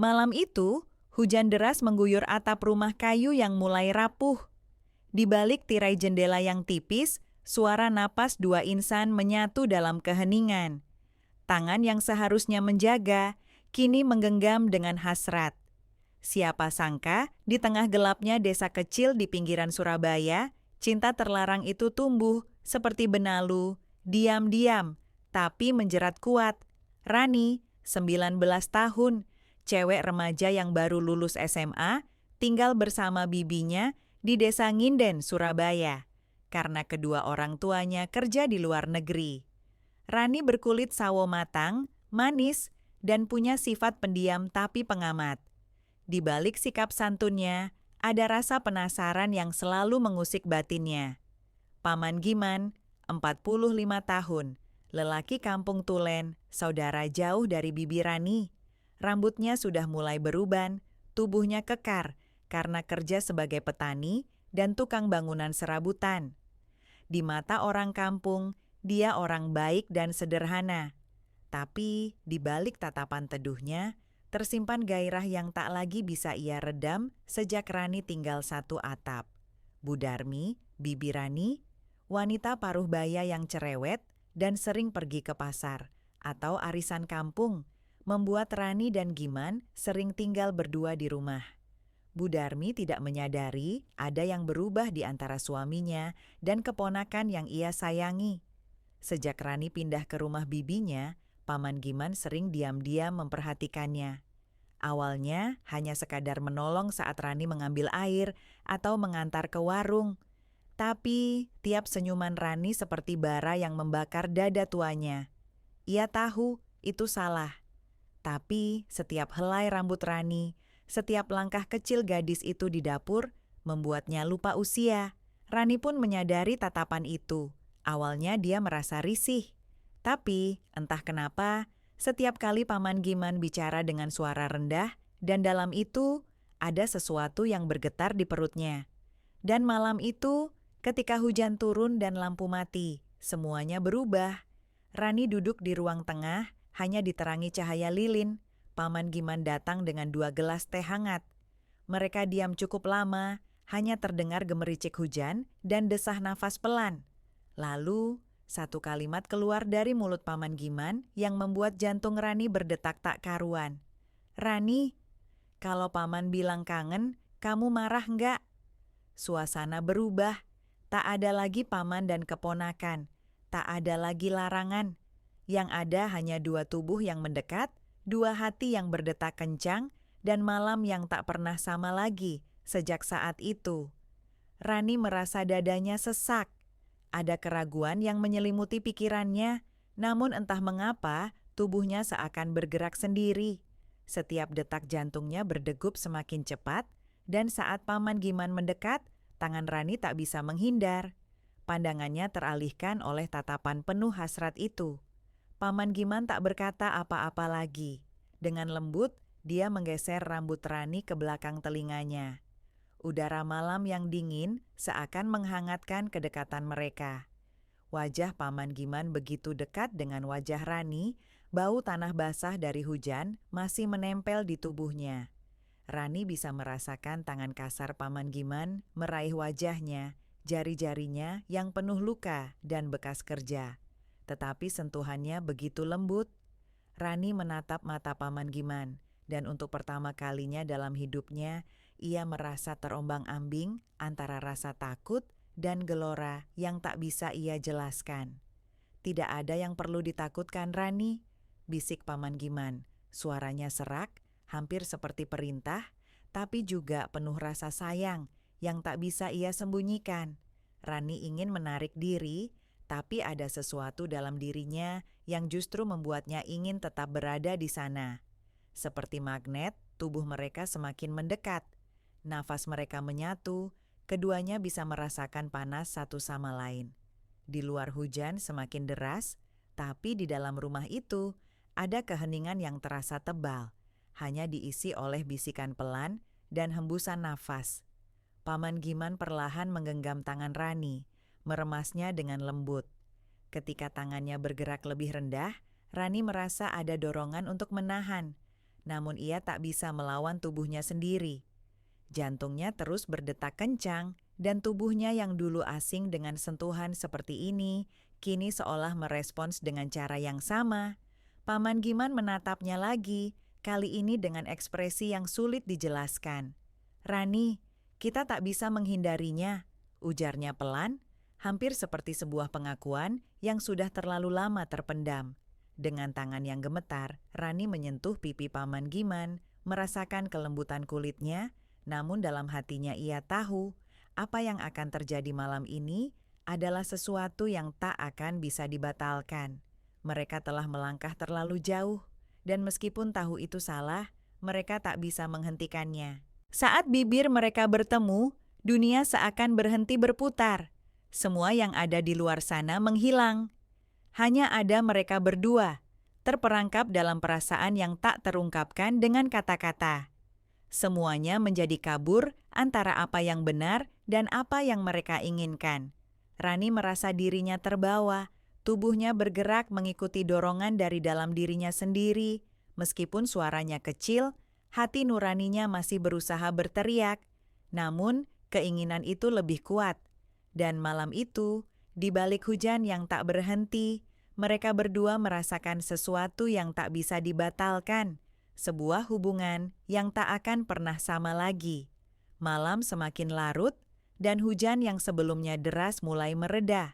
Malam itu, hujan deras mengguyur atap rumah kayu yang mulai rapuh. Di balik tirai jendela yang tipis, suara napas dua insan menyatu dalam keheningan. Tangan yang seharusnya menjaga, kini menggenggam dengan hasrat. Siapa sangka, di tengah gelapnya desa kecil di pinggiran Surabaya, cinta terlarang itu tumbuh seperti benalu, diam-diam, tapi menjerat kuat. Rani, 19 tahun, cewek remaja yang baru lulus SMA, tinggal bersama bibinya di desa Nginden, Surabaya. Karena kedua orang tuanya kerja di luar negeri. Rani berkulit sawo matang, manis, dan punya sifat pendiam tapi pengamat. Di balik sikap santunnya, ada rasa penasaran yang selalu mengusik batinnya. Paman Giman, 45 tahun, lelaki kampung Tulen, saudara jauh dari bibi Rani. Rambutnya sudah mulai beruban, tubuhnya kekar karena kerja sebagai petani dan tukang bangunan serabutan. Di mata orang kampung, dia orang baik dan sederhana. Tapi di balik tatapan teduhnya, tersimpan gairah yang tak lagi bisa ia redam sejak Rani tinggal satu atap. Bu Darmi, bibi Rani, wanita paruh baya yang cerewet dan sering pergi ke pasar atau arisan kampung, membuat Rani dan Giman sering tinggal berdua di rumah. Bu Darmi tidak menyadari ada yang berubah di antara suaminya dan keponakan yang ia sayangi. Sejak Rani pindah ke rumah bibinya, Paman Giman sering diam-diam memperhatikannya. Awalnya hanya sekadar menolong saat Rani mengambil air atau mengantar ke warung. Tapi tiap senyuman Rani seperti bara yang membakar dada tuanya. Ia tahu itu salah. Tapi setiap helai rambut Rani, setiap langkah kecil gadis itu di dapur, membuatnya lupa usia. Rani pun menyadari tatapan itu. Awalnya dia merasa risih. Tapi entah kenapa, setiap kali Paman Giman bicara dengan suara rendah, dan dalam itu ada sesuatu yang bergetar di perutnya. Dan malam itu, ketika hujan turun dan lampu mati, semuanya berubah. Rani duduk di ruang tengah, hanya diterangi cahaya lilin. Paman Giman datang dengan 2 gelas teh hangat. Mereka diam cukup lama, hanya terdengar gemericik hujan dan desah nafas pelan. Lalu, satu kalimat keluar dari mulut Paman Giman yang membuat jantung Rani berdetak tak karuan. "Rani, kalau Paman bilang kangen, kamu marah enggak?" Suasana berubah. Tak ada lagi paman dan keponakan. Tak ada lagi larangan. Yang ada hanya 2 tubuh yang mendekat, 2 hati yang berdetak kencang, dan malam yang tak pernah sama lagi sejak saat itu. Rani merasa dadanya sesak. Ada keraguan yang menyelimuti pikirannya, namun entah mengapa tubuhnya seakan bergerak sendiri. Setiap detak jantungnya berdegup semakin cepat, dan saat Paman Giman mendekat, tangan Rani tak bisa menghindar. Pandangannya teralihkan oleh tatapan penuh hasrat itu. Paman Giman tak berkata apa-apa lagi. Dengan lembut, dia menggeser rambut Rani ke belakang telinganya. Udara malam yang dingin seakan menghangatkan kedekatan mereka. Wajah Paman Giman begitu dekat dengan wajah Rani, bau tanah basah dari hujan masih menempel di tubuhnya. Rani bisa merasakan tangan kasar Paman Giman meraih wajahnya, jari-jarinya yang penuh luka dan bekas kerja. Tetapi sentuhannya begitu lembut. Rani menatap mata Paman Giman, dan untuk pertama kalinya dalam hidupnya, ia merasa terombang-ambing antara rasa takut dan gelora yang tak bisa ia jelaskan. "Tidak ada yang perlu ditakutkan, Rani," bisik Paman Giman. Suaranya serak, hampir seperti perintah, tapi juga penuh rasa sayang yang tak bisa ia sembunyikan. Rani ingin menarik diri, tapi ada sesuatu dalam dirinya yang justru membuatnya ingin tetap berada di sana. Seperti magnet, tubuh mereka semakin mendekat. Nafas mereka menyatu, keduanya bisa merasakan panas satu sama lain. Di luar hujan semakin deras, tapi di dalam rumah itu ada keheningan yang terasa tebal, hanya diisi oleh bisikan pelan dan hembusan nafas. Paman Giman perlahan menggenggam tangan Rani, meremasnya dengan lembut. Ketika tangannya bergerak lebih rendah, Rani merasa ada dorongan untuk menahan. namun ia tak bisa melawan tubuhnya sendiri. Jantungnya terus berdetak kencang, dan tubuhnya yang dulu asing dengan sentuhan seperti ini, kini seolah merespons dengan cara yang sama. Paman Giman menatapnya lagi, kali ini dengan ekspresi yang sulit dijelaskan. "Rani, kita tak bisa menghindarinya," ujarnya pelan, hampir seperti sebuah pengakuan yang sudah terlalu lama terpendam. Dengan tangan yang gemetar, Rani menyentuh pipi Paman Giman, merasakan kelembutan kulitnya, namun dalam hatinya ia tahu, apa yang akan terjadi malam ini adalah sesuatu yang tak akan bisa dibatalkan. Mereka telah melangkah terlalu jauh, dan meskipun tahu itu salah, mereka tak bisa menghentikannya. Saat bibir mereka bertemu, dunia seakan berhenti berputar. Semua yang ada di luar sana menghilang. Hanya ada mereka berdua, terperangkap dalam perasaan yang tak terungkapkan dengan kata-kata. Semuanya menjadi kabur antara apa yang benar dan apa yang mereka inginkan. Rani merasa dirinya terbawa, tubuhnya bergerak mengikuti dorongan dari dalam dirinya sendiri. Meskipun suaranya kecil, hati nuraninya masih berusaha berteriak. Namun, keinginan itu lebih kuat. Dan malam itu, di balik hujan yang tak berhenti, mereka berdua merasakan sesuatu yang tak bisa dibatalkan. Sebuah hubungan yang tak akan pernah sama lagi. Malam semakin larut, dan hujan yang sebelumnya deras mulai mereda.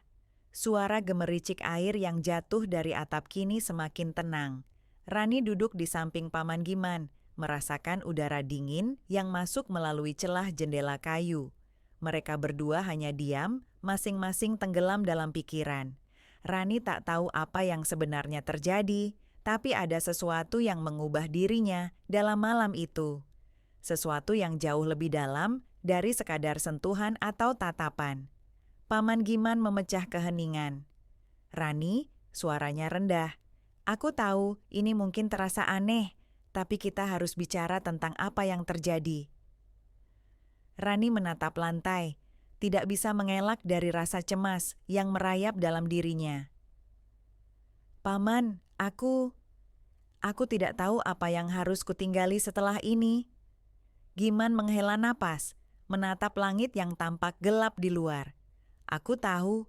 Suara gemericik air yang jatuh dari atap kini semakin tenang. Rani duduk di samping Paman Giman, merasakan udara dingin yang masuk melalui celah jendela kayu. Mereka berdua hanya diam, masing-masing tenggelam dalam pikiran. Rani tak tahu apa yang sebenarnya terjadi, tapi ada sesuatu yang mengubah dirinya dalam malam itu. Sesuatu yang jauh lebih dalam dari sekadar sentuhan atau tatapan. Paman Giman memecah keheningan. "Rani," suaranya rendah. "Aku tahu ini mungkin terasa aneh, tapi kita harus bicara tentang apa yang terjadi." Rani menatap lantai, tidak bisa mengelak dari rasa cemas yang merayap dalam dirinya. "Paman, Aku tidak tahu apa yang harus kutinggali setelah ini." Giman menghela napas, menatap langit yang tampak gelap di luar. "Aku tahu,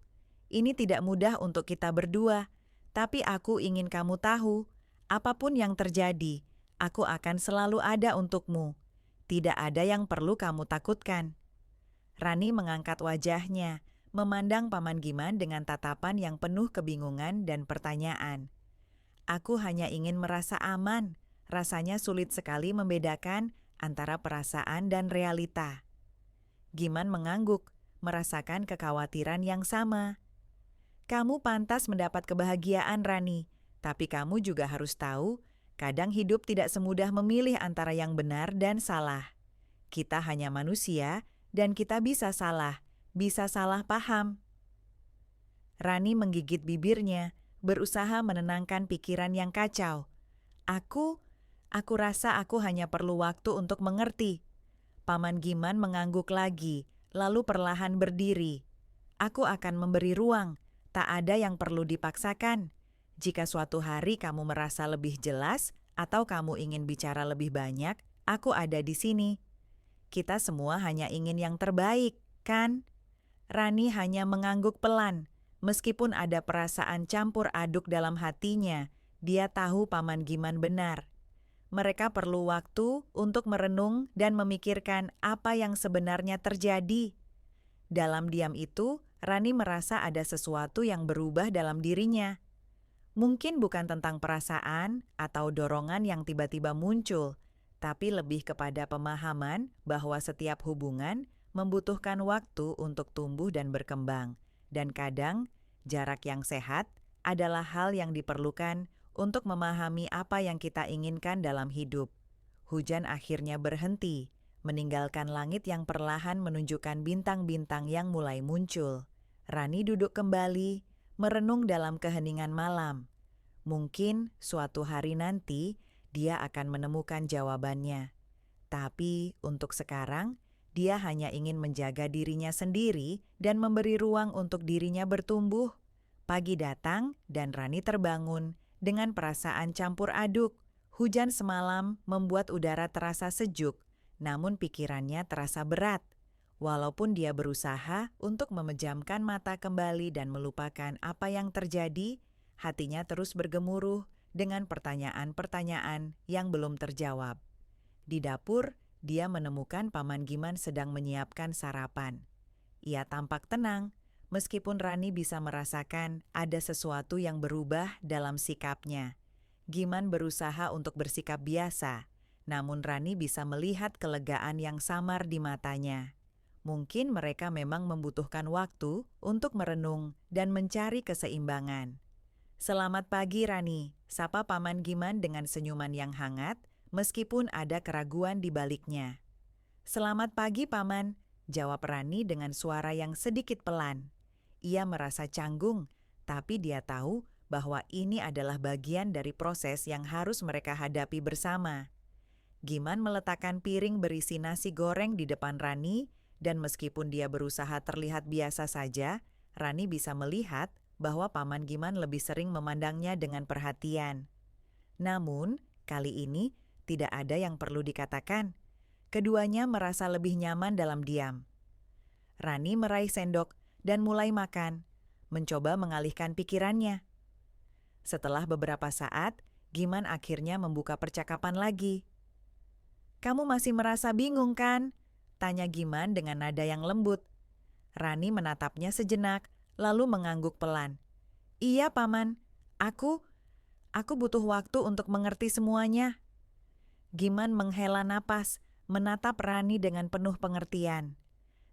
ini tidak mudah untuk kita berdua, tapi aku ingin kamu tahu, apapun yang terjadi, aku akan selalu ada untukmu. Tidak ada yang perlu kamu takutkan." Rani mengangkat wajahnya, memandang Paman Giman dengan tatapan yang penuh kebingungan dan pertanyaan. "Aku hanya ingin merasa aman." Rasanya sulit sekali membedakan antara perasaan dan realita. Giman mengangguk, merasakan kekhawatiran yang sama. "Kamu pantas mendapat kebahagiaan, Rani, tapi kamu juga harus tahu, kadang hidup tidak semudah memilih antara yang benar dan salah. Kita hanya manusia, dan kita bisa salah paham." Rani menggigit bibirnya, berusaha menenangkan pikiran yang kacau. Aku rasa aku hanya perlu waktu untuk mengerti." Paman Giman mengangguk lagi, lalu perlahan berdiri. "Aku akan memberi ruang, tak ada yang perlu dipaksakan. Jika suatu hari kamu merasa lebih jelas, atau kamu ingin bicara lebih banyak, aku ada di sini. Kita semua hanya ingin yang terbaik, kan?" Rani hanya mengangguk pelan. Meskipun ada perasaan campur aduk dalam hatinya, dia tahu Paman Giman benar. Mereka perlu waktu untuk merenung dan memikirkan apa yang sebenarnya terjadi. Dalam diam itu, Rani merasa ada sesuatu yang berubah dalam dirinya. Mungkin bukan tentang perasaan atau dorongan yang tiba-tiba muncul, tapi lebih kepada pemahaman bahwa setiap hubungan membutuhkan waktu untuk tumbuh dan berkembang. Dan kadang, jarak yang sehat adalah hal yang diperlukan untuk memahami apa yang kita inginkan dalam hidup. Hujan akhirnya berhenti, meninggalkan langit yang perlahan menunjukkan bintang-bintang yang mulai muncul. Rani duduk kembali, merenung dalam keheningan malam. Mungkin suatu hari nanti dia akan menemukan jawabannya. Tapi untuk sekarang, dia hanya ingin menjaga dirinya sendiri dan memberi ruang untuk dirinya bertumbuh. Pagi datang dan Rani terbangun dengan perasaan campur aduk. Hujan semalam membuat udara terasa sejuk, namun pikirannya terasa berat. Walaupun dia berusaha untuk memejamkan mata kembali dan melupakan apa yang terjadi, hatinya terus bergemuruh dengan pertanyaan-pertanyaan yang belum terjawab. Di dapur, dia menemukan Paman Giman sedang menyiapkan sarapan. Ia tampak tenang, meskipun Rani bisa merasakan ada sesuatu yang berubah dalam sikapnya. Giman berusaha untuk bersikap biasa, namun Rani bisa melihat kelegaan yang samar di matanya. Mungkin mereka memang membutuhkan waktu untuk merenung dan mencari keseimbangan. "Selamat pagi, Rani," sapa Paman Giman dengan senyuman yang hangat, meskipun ada keraguan di baliknya. "Selamat pagi, Paman," jawab Rani dengan suara yang sedikit pelan. Ia merasa canggung, tapi dia tahu bahwa ini adalah bagian dari proses yang harus mereka hadapi bersama. Giman meletakkan piring berisi nasi goreng di depan Rani, dan meskipun dia berusaha terlihat biasa saja, Rani bisa melihat bahwa Paman Giman lebih sering memandangnya dengan perhatian. Namun, kali ini tidak ada yang perlu dikatakan. Keduanya merasa lebih nyaman dalam diam. Rani meraih sendok dan mulai makan, mencoba mengalihkan pikirannya. Setelah beberapa saat, Giman akhirnya membuka percakapan lagi. "Kamu masih merasa bingung, kan?" tanya Giman dengan nada yang lembut. Rani menatapnya sejenak, lalu mengangguk pelan. "Iya, Paman. Aku butuh waktu untuk mengerti semuanya." Giman menghela napas, menatap Rani dengan penuh pengertian.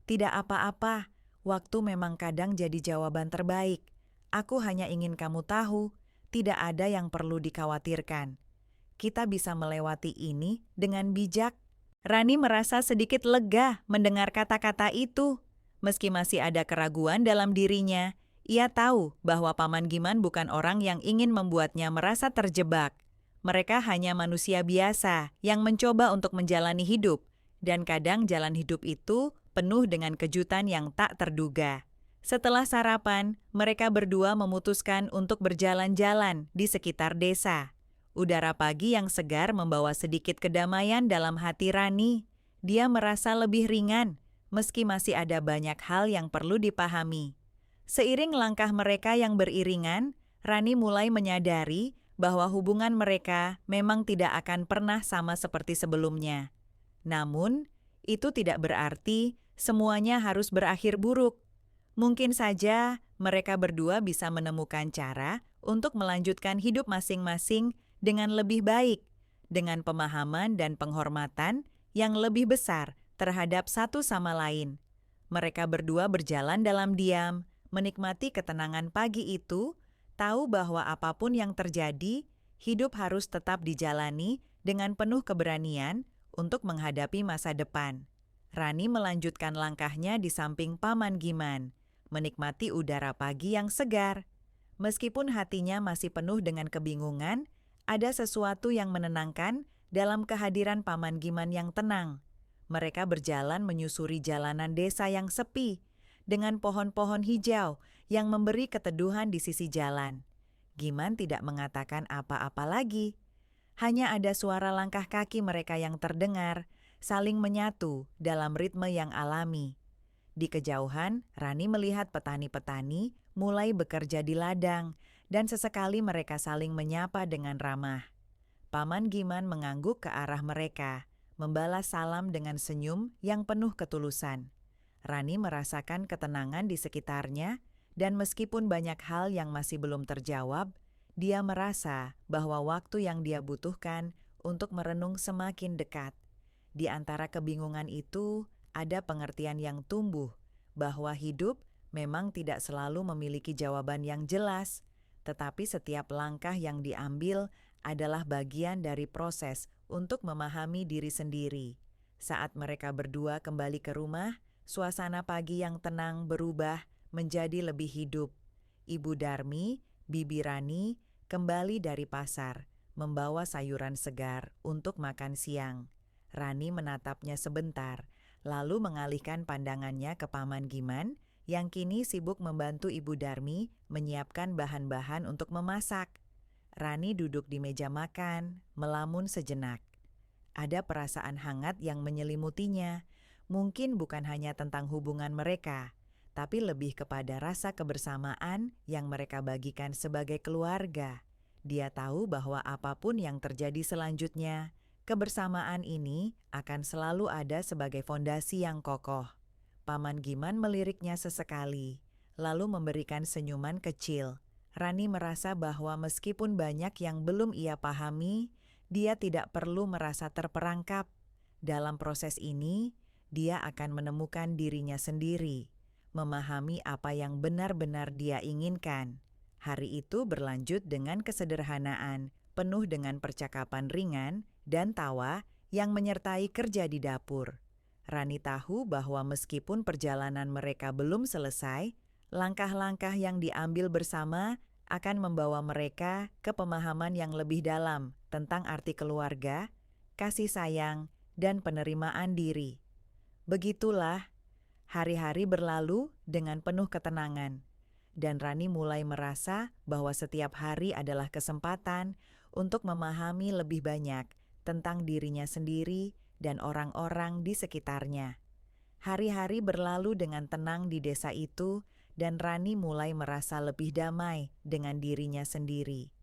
"Tidak apa-apa, waktu memang kadang jadi jawaban terbaik. Aku hanya ingin kamu tahu, tidak ada yang perlu dikhawatirkan. Kita bisa melewati ini dengan bijak." Rani merasa sedikit lega mendengar kata-kata itu. Meski masih ada keraguan dalam dirinya, ia tahu bahwa Paman Giman bukan orang yang ingin membuatnya merasa terjebak. Mereka hanya manusia biasa yang mencoba untuk menjalani hidup, dan kadang jalan hidup itu penuh dengan kejutan yang tak terduga. Setelah sarapan, mereka berdua memutuskan untuk berjalan-jalan di sekitar desa. Udara pagi yang segar membawa sedikit kedamaian dalam hati Rani. Dia merasa lebih ringan, meski masih ada banyak hal yang perlu dipahami. Seiring langkah mereka yang beriringan, Rani mulai menyadari bahwa hubungan mereka memang tidak akan pernah sama seperti sebelumnya. Namun, itu tidak berarti semuanya harus berakhir buruk. Mungkin saja mereka berdua bisa menemukan cara untuk melanjutkan hidup masing-masing dengan lebih baik, dengan pemahaman dan penghormatan yang lebih besar terhadap satu sama lain. Mereka berdua berjalan dalam diam, menikmati ketenangan pagi itu, tahu bahwa apapun yang terjadi, hidup harus tetap dijalani dengan penuh keberanian untuk menghadapi masa depan. Rani melanjutkan langkahnya di samping Paman Giman, menikmati udara pagi yang segar. Meskipun hatinya masih penuh dengan kebingungan, ada sesuatu yang menenangkan dalam kehadiran Paman Giman yang tenang. Mereka berjalan menyusuri jalanan desa yang sepi, dengan pohon-pohon hijau yang memberi keteduhan di sisi jalan. Giman tidak mengatakan apa-apa lagi. Hanya ada suara langkah kaki mereka yang terdengar, saling menyatu dalam ritme yang alami. Di kejauhan, Rani melihat petani-petani mulai bekerja di ladang, dan sesekali mereka saling menyapa dengan ramah. Paman Giman mengangguk ke arah mereka, membalas salam dengan senyum yang penuh ketulusan. Rani merasakan ketenangan di sekitarnya, dan meskipun banyak hal yang masih belum terjawab, dia merasa bahwa waktu yang dia butuhkan untuk merenung semakin dekat. Di antara kebingungan itu, ada pengertian yang tumbuh bahwa hidup memang tidak selalu memiliki jawaban yang jelas, tetapi setiap langkah yang diambil adalah bagian dari proses untuk memahami diri sendiri. Saat mereka berdua kembali ke rumah, suasana pagi yang tenang berubah menjadi lebih hidup. Ibu Darmi, Bibi Rani, kembali dari pasar, membawa sayuran segar untuk makan siang. Rani menatapnya sebentar, lalu mengalihkan pandangannya ke Paman Giman yang kini sibuk membantu Ibu Darmi menyiapkan bahan-bahan untuk memasak. Rani duduk di meja makan, melamun sejenak. Ada perasaan hangat yang menyelimutinya. Mungkin bukan hanya tentang hubungan mereka, tapi lebih kepada rasa kebersamaan yang mereka bagikan sebagai keluarga. Dia tahu bahwa apapun yang terjadi selanjutnya, kebersamaan ini akan selalu ada sebagai fondasi yang kokoh. Paman Giman meliriknya sesekali, lalu memberikan senyuman kecil. Rani merasa bahwa meskipun banyak yang belum ia pahami, dia tidak perlu merasa terperangkap. Dalam proses ini, dia akan menemukan dirinya sendiri, memahami apa yang benar-benar dia inginkan. Hari itu berlanjut dengan kesederhanaan, penuh dengan percakapan ringan dan tawa yang menyertai kerja di dapur. Rani tahu bahwa meskipun perjalanan mereka belum selesai, langkah-langkah yang diambil bersama akan membawa mereka ke pemahaman yang lebih dalam tentang arti keluarga, kasih sayang, dan penerimaan diri. Begitulah, hari-hari berlalu dengan penuh ketenangan, dan Rani mulai merasa bahwa setiap hari adalah kesempatan untuk memahami lebih banyak tentang dirinya sendiri dan orang-orang di sekitarnya. Hari-hari berlalu dengan tenang di desa itu, dan Rani mulai merasa lebih damai dengan dirinya sendiri.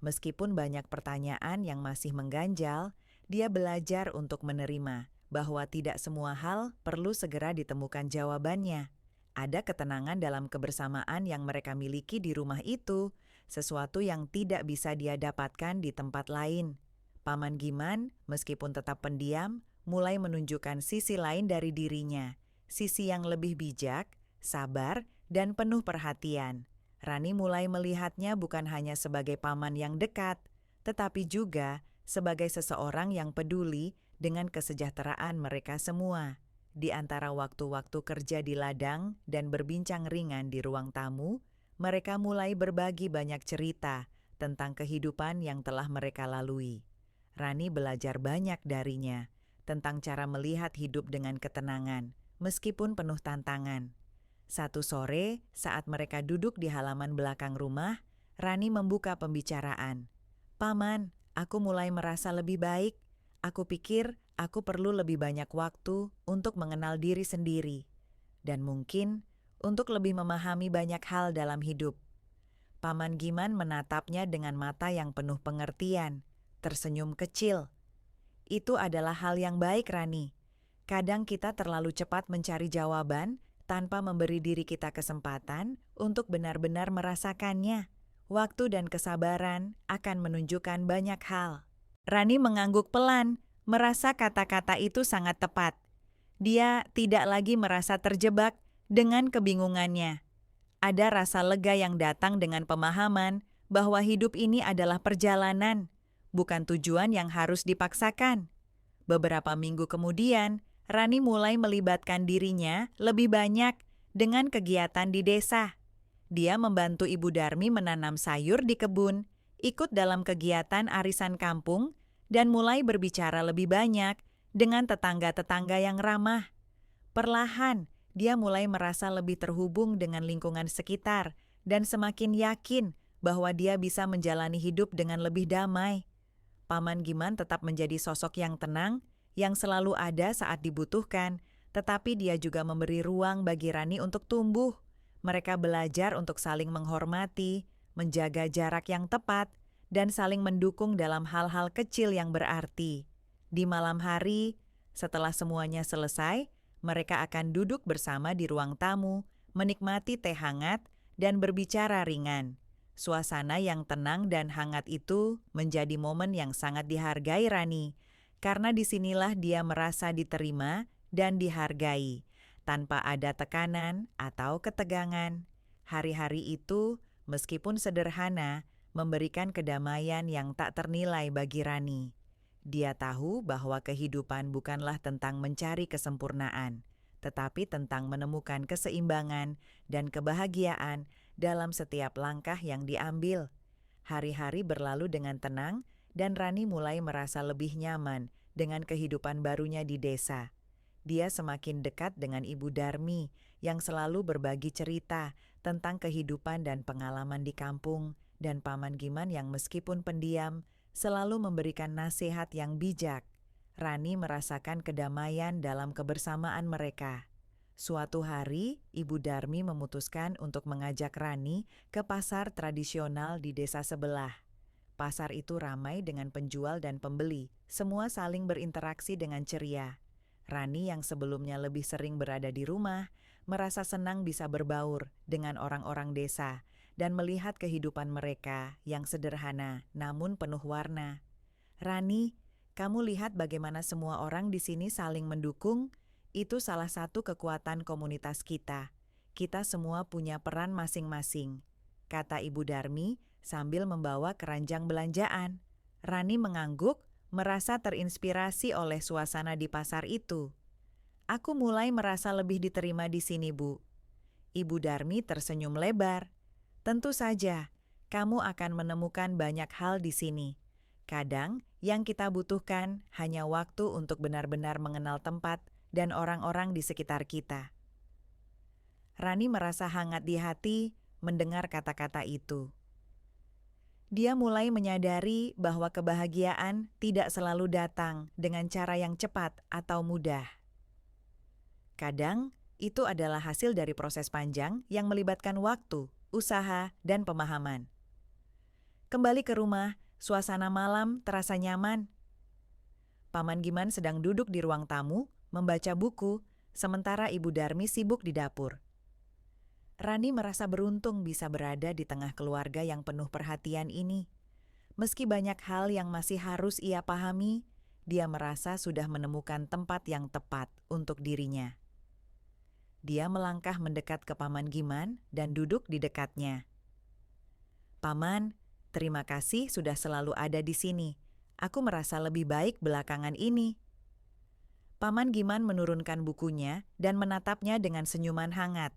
Meskipun banyak pertanyaan yang masih mengganjal, dia belajar untuk menerima bahwa tidak semua hal perlu segera ditemukan jawabannya. Ada ketenangan dalam kebersamaan yang mereka miliki di rumah itu, sesuatu yang tidak bisa dia dapatkan di tempat lain. Paman Giman, meskipun tetap pendiam, mulai menunjukkan sisi lain dari dirinya, sisi yang lebih bijak, sabar, dan penuh perhatian. Rani mulai melihatnya bukan hanya sebagai paman yang dekat, tetapi juga sebagai seseorang yang peduli dengan kesejahteraan mereka semua. Di antara waktu-waktu kerja di ladang dan berbincang ringan di ruang tamu, mereka mulai berbagi banyak cerita tentang kehidupan yang telah mereka lalui. Rani belajar banyak darinya tentang cara melihat hidup dengan ketenangan, meskipun penuh tantangan. Satu sore, saat mereka duduk di halaman belakang rumah, Rani membuka pembicaraan. "Paman, aku mulai merasa lebih baik. Aku pikir aku perlu lebih banyak waktu untuk mengenal diri sendiri. Dan mungkin untuk lebih memahami banyak hal dalam hidup." Paman Giman menatapnya dengan mata yang penuh pengertian, tersenyum kecil. "Itu adalah hal yang baik, Rani. Kadang kita terlalu cepat mencari jawaban, tanpa memberi diri kita kesempatan untuk benar-benar merasakannya. Waktu dan kesabaran akan menunjukkan banyak hal." Rani mengangguk pelan, merasa kata-kata itu sangat tepat. Dia tidak lagi merasa terjebak dengan kebingungannya. Ada rasa lega yang datang dengan pemahaman bahwa hidup ini adalah perjalanan, bukan tujuan yang harus dipaksakan. Beberapa minggu kemudian, Rani mulai melibatkan dirinya lebih banyak dengan kegiatan di desa. Dia membantu Ibu Darmi menanam sayur di kebun, ikut dalam kegiatan arisan kampung, dan mulai berbicara lebih banyak dengan tetangga-tetangga yang ramah. Perlahan, dia mulai merasa lebih terhubung dengan lingkungan sekitar dan semakin yakin bahwa dia bisa menjalani hidup dengan lebih damai. Paman Giman tetap menjadi sosok yang tenang, yang selalu ada saat dibutuhkan, tetapi dia juga memberi ruang bagi Rani untuk tumbuh. Mereka belajar untuk saling menghormati, menjaga jarak yang tepat, dan saling mendukung dalam hal-hal kecil yang berarti. Di malam hari, setelah semuanya selesai, mereka akan duduk bersama di ruang tamu, menikmati teh hangat, dan berbicara ringan. Suasana yang tenang dan hangat itu menjadi momen yang sangat dihargai Rani, karena disinilah dia merasa diterima dan dihargai, tanpa ada tekanan atau ketegangan. Hari-hari itu, meskipun sederhana, memberikan kedamaian yang tak ternilai bagi Rani. Dia tahu bahwa kehidupan bukanlah tentang mencari kesempurnaan, tetapi tentang menemukan keseimbangan dan kebahagiaan dalam setiap langkah yang diambil. Hari-hari berlalu dengan tenang, dan Rani mulai merasa lebih nyaman dengan kehidupan barunya di desa. Dia semakin dekat dengan Ibu Darmi yang selalu berbagi cerita tentang kehidupan dan pengalaman di kampung dan Paman Giman yang meskipun pendiam, selalu memberikan nasihat yang bijak. Rani merasakan kedamaian dalam kebersamaan mereka. Suatu hari, Ibu Darmi memutuskan untuk mengajak Rani ke pasar tradisional di desa sebelah. Pasar itu ramai dengan penjual dan pembeli, semua saling berinteraksi dengan ceria. Rani yang sebelumnya lebih sering berada di rumah, merasa senang bisa berbaur dengan orang-orang desa dan melihat kehidupan mereka yang sederhana namun penuh warna. Rani, kamu lihat bagaimana semua orang di sini saling mendukung? Itu salah satu kekuatan komunitas kita. Kita semua punya peran masing-masing, kata Ibu Darmi sambil membawa keranjang belanjaan. Rani mengangguk, merasa terinspirasi oleh suasana di pasar itu. Aku mulai merasa lebih diterima di sini, Bu. Ibu Darmi tersenyum lebar. Tentu saja, kamu akan menemukan banyak hal di sini. Kadang, yang kita butuhkan hanya waktu untuk benar-benar mengenal tempat dan orang-orang di sekitar kita. Rani merasa hangat di hati mendengar kata-kata itu. Dia mulai menyadari bahwa kebahagiaan tidak selalu datang dengan cara yang cepat atau mudah. Kadang, itu adalah hasil dari proses panjang yang melibatkan waktu, usaha, dan pemahaman. Kembali ke rumah, suasana malam terasa nyaman. Paman Giman sedang duduk di ruang tamu, membaca buku, sementara Ibu Darmi sibuk di dapur. Rani merasa beruntung bisa berada di tengah keluarga yang penuh perhatian ini. Meski banyak hal yang masih harus ia pahami, dia merasa sudah menemukan tempat yang tepat untuk dirinya. Dia melangkah mendekat ke Paman Giman dan duduk di dekatnya. Paman, terima kasih sudah selalu ada di sini. Aku merasa lebih baik belakangan ini. Paman Giman menurunkan bukunya dan menatapnya dengan senyuman hangat.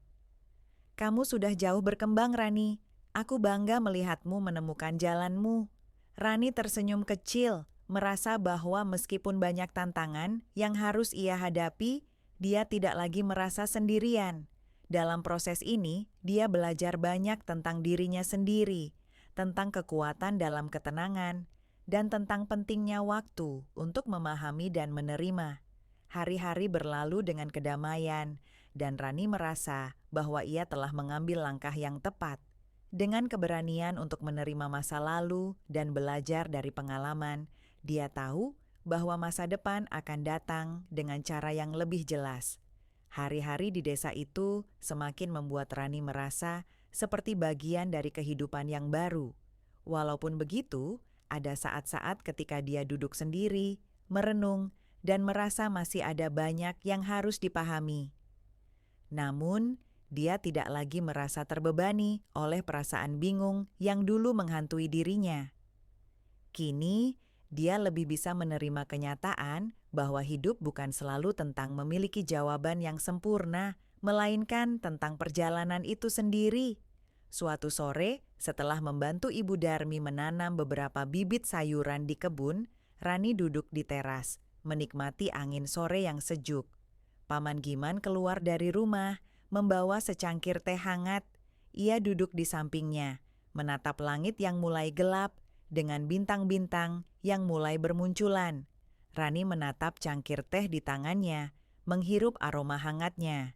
Kamu sudah jauh berkembang, Rani. Aku bangga melihatmu menemukan jalanmu. Rani tersenyum kecil, merasa bahwa meskipun banyak tantangan yang harus ia hadapi, dia tidak lagi merasa sendirian. Dalam proses ini, dia belajar banyak tentang dirinya sendiri, tentang kekuatan dalam ketenangan, dan tentang pentingnya waktu untuk memahami dan menerima. Hari-hari berlalu dengan kedamaian, dan Rani merasa bahwa ia telah mengambil langkah yang tepat. Dengan keberanian untuk menerima masa lalu dan belajar dari pengalaman, dia tahu bahwa masa depan akan datang dengan cara yang lebih jelas. Hari-hari di desa itu semakin membuat Rani merasa seperti bagian dari kehidupan yang baru. Walaupun begitu, ada saat-saat ketika dia duduk sendiri, merenung, dan merasa masih ada banyak yang harus dipahami. Namun, dia tidak lagi merasa terbebani oleh perasaan bingung yang dulu menghantui dirinya. Kini, dia lebih bisa menerima kenyataan bahwa hidup bukan selalu tentang memiliki jawaban yang sempurna, melainkan tentang perjalanan itu sendiri. Suatu sore, setelah membantu Ibu Darmi menanam beberapa bibit sayuran di kebun, Rani duduk di teras, menikmati angin sore yang sejuk. Paman Giman keluar dari rumah, membawa secangkir teh hangat. Ia duduk di sampingnya, menatap langit yang mulai gelap dengan bintang-bintang yang mulai bermunculan. Rani menatap cangkir teh di tangannya, menghirup aroma hangatnya.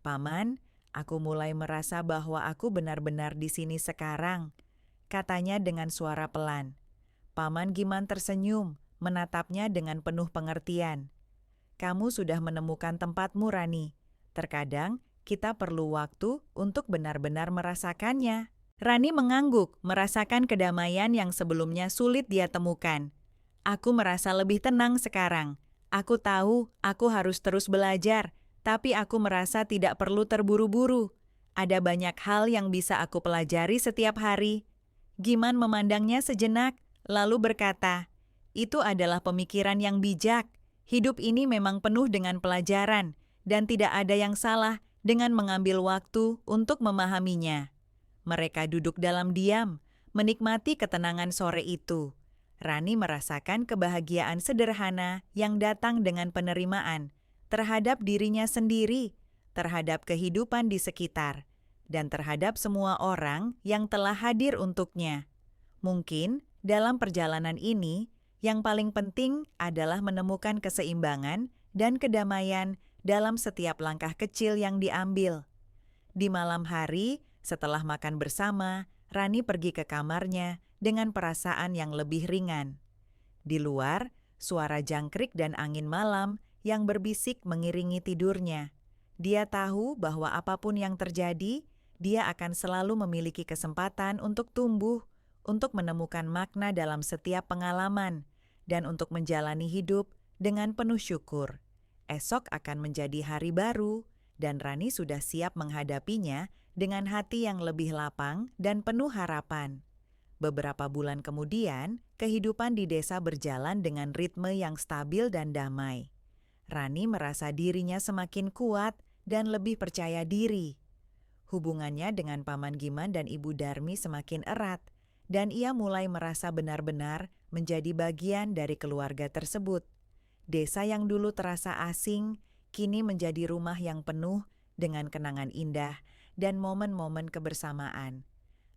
Paman, aku mulai merasa bahwa aku benar-benar di sini sekarang, katanya dengan suara pelan. Paman Giman tersenyum, menatapnya dengan penuh pengertian. Kamu sudah menemukan tempatmu, Rani. Terkadang, kita perlu waktu untuk benar-benar merasakannya. Rani mengangguk, merasakan kedamaian yang sebelumnya sulit dia temukan. Aku merasa lebih tenang sekarang. Aku tahu aku harus terus belajar, tapi aku merasa tidak perlu terburu-buru. Ada banyak hal yang bisa aku pelajari setiap hari. Giman memandangnya sejenak, lalu berkata, itu adalah pemikiran yang bijak. Hidup ini memang penuh dengan pelajaran, dan tidak ada yang salah dengan mengambil waktu untuk memahaminya. Mereka duduk dalam diam, menikmati ketenangan sore itu. Rani merasakan kebahagiaan sederhana yang datang dengan penerimaan terhadap dirinya sendiri, terhadap kehidupan di sekitar, dan terhadap semua orang yang telah hadir untuknya. Mungkin dalam perjalanan ini, yang paling penting adalah menemukan keseimbangan dan kedamaian dalam setiap langkah kecil yang diambil. Di malam hari, setelah makan bersama, Rani pergi ke kamarnya dengan perasaan yang lebih ringan. Di luar, suara jangkrik dan angin malam yang berbisik mengiringi tidurnya. Dia tahu bahwa apapun yang terjadi, dia akan selalu memiliki kesempatan untuk tumbuh, untuk menemukan makna dalam setiap pengalaman, dan untuk menjalani hidup dengan penuh syukur. Esok akan menjadi hari baru, dan Rani sudah siap menghadapinya dengan hati yang lebih lapang dan penuh harapan. Beberapa bulan kemudian, kehidupan di desa berjalan dengan ritme yang stabil dan damai. Rani merasa dirinya semakin kuat dan lebih percaya diri. Hubungannya dengan Paman Giman dan Ibu Darmi semakin erat, dan ia mulai merasa benar-benar menjadi bagian dari keluarga tersebut. Desa yang dulu terasa asing, kini menjadi rumah yang penuh dengan kenangan indah dan momen-momen kebersamaan.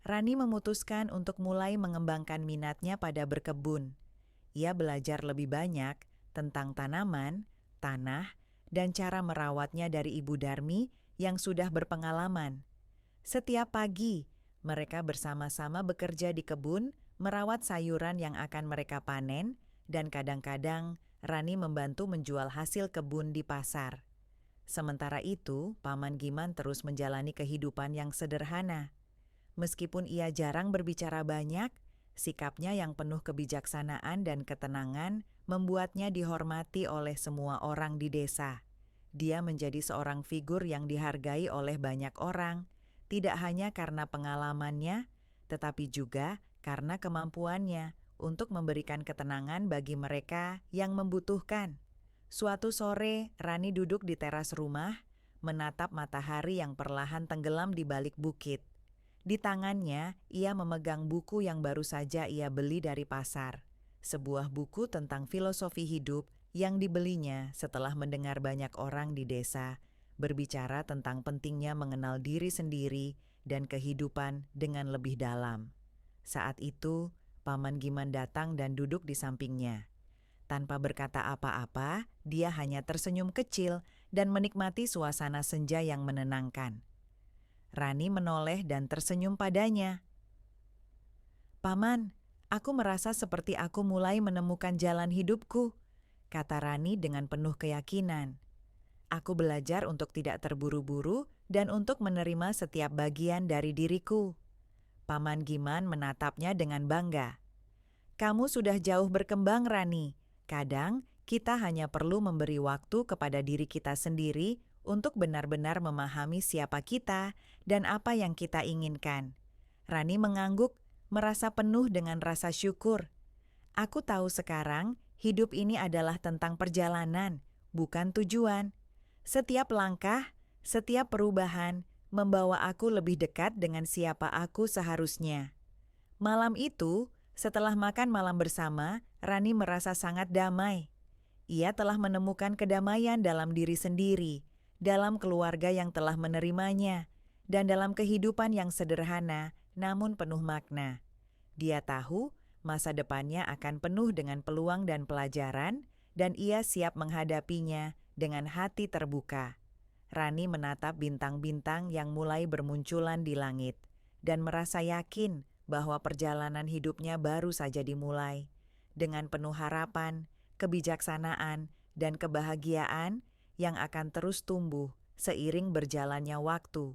Rani memutuskan untuk mulai mengembangkan minatnya pada berkebun. Ia belajar lebih banyak tentang tanaman, tanah, dan cara merawatnya dari Ibu Darmi yang sudah berpengalaman. Setiap pagi, mereka bersama-sama bekerja di kebun, merawat sayuran yang akan mereka panen, dan kadang-kadang Rani membantu menjual hasil kebun di pasar. Sementara itu, Paman Giman terus menjalani kehidupan yang sederhana. Meskipun ia jarang berbicara banyak, sikapnya yang penuh kebijaksanaan dan ketenangan membuatnya dihormati oleh semua orang di desa. Dia menjadi seorang figur yang dihargai oleh banyak orang, tidak hanya karena pengalamannya, tetapi juga karena kemampuannya untuk memberikan ketenangan bagi mereka yang membutuhkan. Suatu sore, Rani duduk di teras rumah, menatap matahari yang perlahan tenggelam di balik bukit. Di tangannya, ia memegang buku yang baru saja ia beli dari pasar. Sebuah buku tentang filosofi hidup yang dibelinya setelah mendengar banyak orang di desa berbicara tentang pentingnya mengenal diri sendiri dan kehidupan dengan lebih dalam. Saat itu, Paman Giman datang dan duduk di sampingnya. Tanpa berkata apa-apa, dia hanya tersenyum kecil dan menikmati suasana senja yang menenangkan. Rani menoleh dan tersenyum padanya. "Paman, aku merasa seperti aku mulai menemukan jalan hidupku," kata Rani dengan penuh keyakinan. "Aku belajar untuk tidak terburu-buru dan untuk menerima setiap bagian dari diriku." Paman Giman menatapnya dengan bangga. "Kamu sudah jauh berkembang, Rani. Kadang kita hanya perlu memberi waktu kepada diri kita sendiri untuk benar-benar memahami siapa kita dan apa yang kita inginkan." Rani mengangguk, merasa penuh dengan rasa syukur. "Aku tahu sekarang hidup ini adalah tentang perjalanan, bukan tujuan. Setiap langkah, setiap perubahan membawa aku lebih dekat dengan siapa aku seharusnya." Malam itu, setelah makan malam bersama, Rani merasa sangat damai. Ia telah menemukan kedamaian dalam diri sendiri, dalam keluarga yang telah menerimanya, dan dalam kehidupan yang sederhana namun penuh makna. Dia tahu masa depannya akan penuh dengan peluang dan pelajaran, dan ia siap menghadapinya dengan hati terbuka. Rani menatap bintang-bintang yang mulai bermunculan di langit, dan merasa yakin bahwa perjalanan hidupnya baru saja dimulai. Dengan penuh harapan, kebijaksanaan, dan kebahagiaan yang akan terus tumbuh seiring berjalannya waktu.